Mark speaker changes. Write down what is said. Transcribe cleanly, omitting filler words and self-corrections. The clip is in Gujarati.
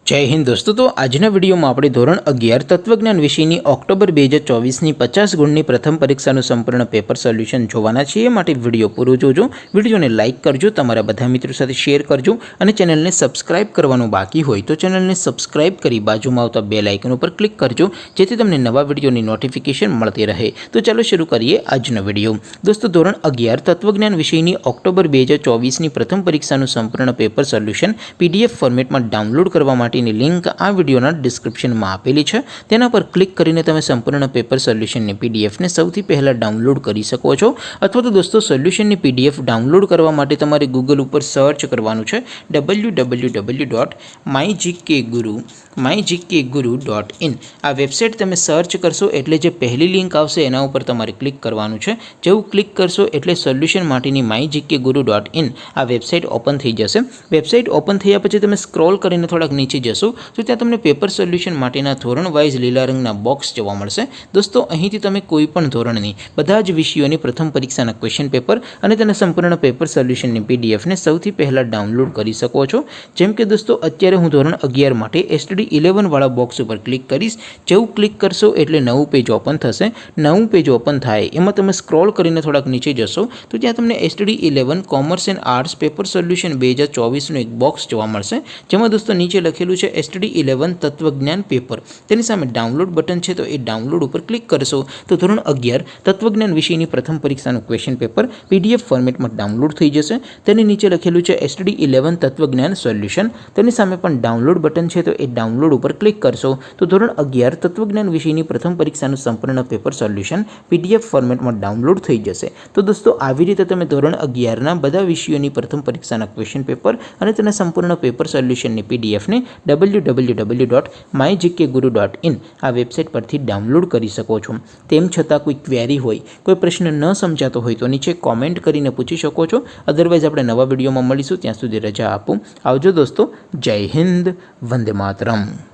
Speaker 1: जय हिंद दोस्तों। तो आजना विडियो में આપણે ધોરણ 11 તત્વજ્ઞાન વિષયની ઓક્ટોબર 2024ની 50 ગુણની પ્રથમ પરીક્ષાનું સંપૂર્ણ પેપર સોલ્યુશન જોવાના છીએ। માટે વિડિયો પૂરો જોજો, વિડિયોને લાઇક કરજો, તમારા બધા મિત્રો સાથે શેર કરજો અને ચેનલને સબસ્ક્રાઇબ કરવાનું બાકી હોય તો ચેનલને સબસ્ક્રાઇબ કરી બાજુમાં આવતા બેલ આઇકન ઉપર ક્લિક કરજો જેથી તમને નવા વિડિયોની નોટિફિકેશન મળતી રહે। તો ચાલો શરૂ કરીએ આજનો વિડિયો। દોસ્તો ધોરણ 11 તત્વજ્ઞાન વિષયની ઓક્ટોબર 2024ની પ્રથમ પરીક્ષાનું સંપૂર્ણ પેપર સોલ્યુશન PDF ફોર્મેટમાં ડાઉનલોડ કરવા માટે लिंक आ वीडियोना डिस्क्रिप्शन में आपेली है। तेना पर क्लिक करीने तमे संपूर्ण पेपर सोल्यूशन ने PDF ने सौथी पहला डाउनलॉड करी सको छो। अथवा तो दोस्तों सोल्यूशन ने PDF डाउनलॉड करवा माटे तमारे गूगल पर सर्च करवानुं छे www.mygkguru.in। आ वेबसाइट तमे सर्च करशो एटले जे पहली लिंक आवशे एना उपर तमारे क्लिक करवानुं छे। जेवुं क्लिक करशो एटले सोल्यूशन माटेनी mygkguru.in आ वेबसाइट ओपन थई जशे। वेबसाइट ओपन थया पछी तमे स्क्रॉल करीने थोड़ाक नीचे जशो तो त्यां तमने पेपर सोल्यूशन माटेना धोरण वाइज लीला रंगना बॉक्स जोवा मळशे। दोस्तों અહીંથી તમે કોઈ પણ ધોરણની બધા જ વિષયોની પ્રથમ પરીક્ષાના ક્વેશ્ચન પેપર અને તેના સંપૂર્ણ પેપર સોલ્યુશનની PDF ને સૌથી પહેલા ડાઉનલોડ કરી શકો છો। જેમ કે દોસ્તો અત્યારે હું ધોરણ 11 માટે STD 11 વાળા બોક્સ ઉપર ક્લિક કરીશ। જેવું ક્લિક કરશો એટલે નવું પેજ ઓપન થશે। નવું પેજ ઓપન થાય એમાં તમે સ્ક્રોલ કરીને થોડાક નીચે જશો તો ત્યાં તમને STD 11 commerce and arts paper solution 2024 નું એક બોક્સ જોવા મળશે। જેમાં દોસ્તો નીચે લખેલું છે STD 11 તત્વજ્ઞાન પેપર। તેની સામે ડાઉનલોડ બટન છે તો એ ડાઉનલોડ ઉપર ક્લિક કરશો તો ધોરણ 11 તત્વજ્ઞાન વિષયની પ્રથમ પરીક્ષાનું ક્વેશ્ચન પેપર PDF ફોર્મેટમાં ડાઉનલોડ થઈ જશે। તેની નીચે લખેલું છે STD 11 તત્વજ્ઞાન સોલ્યુશન। તેની સામે પણ ડાઉનલોડ બટન છે તો એ ડાઉનલોડ ઉપર ક્લિક કરશો તો ધોરણ 11 તત્વજ્ઞાન વિષયની પ્રથમ પરીક્ષાનું સંપૂર્ણ પેપર સોલ્યુશન PDF ફોર્મેટમાં ડાઉનલોડ થઈ જશે। તો દોસ્તો આવી રીતે તમે ધોરણ 11 ના બધા વિષયોની પ્રથમ પરીક્ષાના ક્વેશ્ચન પેપર અને તેના સંપૂર્ણ પેપર સોલ્યુશનની PDF ને www.mygkguru.in आ वेबसाइट पर डाउनलॉड करी सको छो। तेम छतां कोई क्वेरी होय, कोई प्रश्न न समजातो होय तो नीचे कॉमेंट करीने पूछी शको छो। अदरवाइज आपणे नवा विडियोमां मळीशुं, त्यां सुधी रजा आपो। आवजो दोस्तों। जय हिंद, वंदे मातरम।